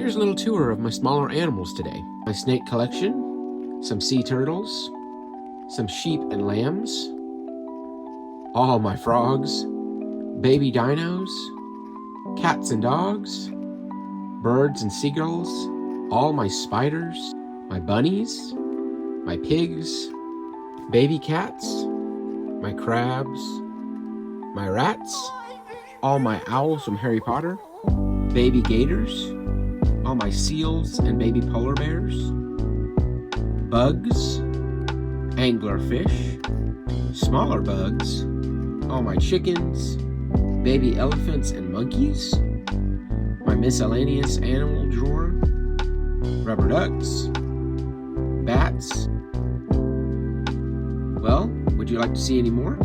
Here's a little tour of my smaller animals today. My snake collection, some sea turtles, some sheep and lambs, all my frogs, baby dinos, cats and dogs, birds and seagulls, all my spiders, my bunnies, my pigs, baby cats, my crabs, my rats, all my owls from Harry Potter, baby gators, all my seals and baby polar bears, bugs, anglerfish, smaller bugs, all my chickens, baby elephants and monkeys, my miscellaneous animal drawer, rubber ducks, bats. Well, would you like to see any more?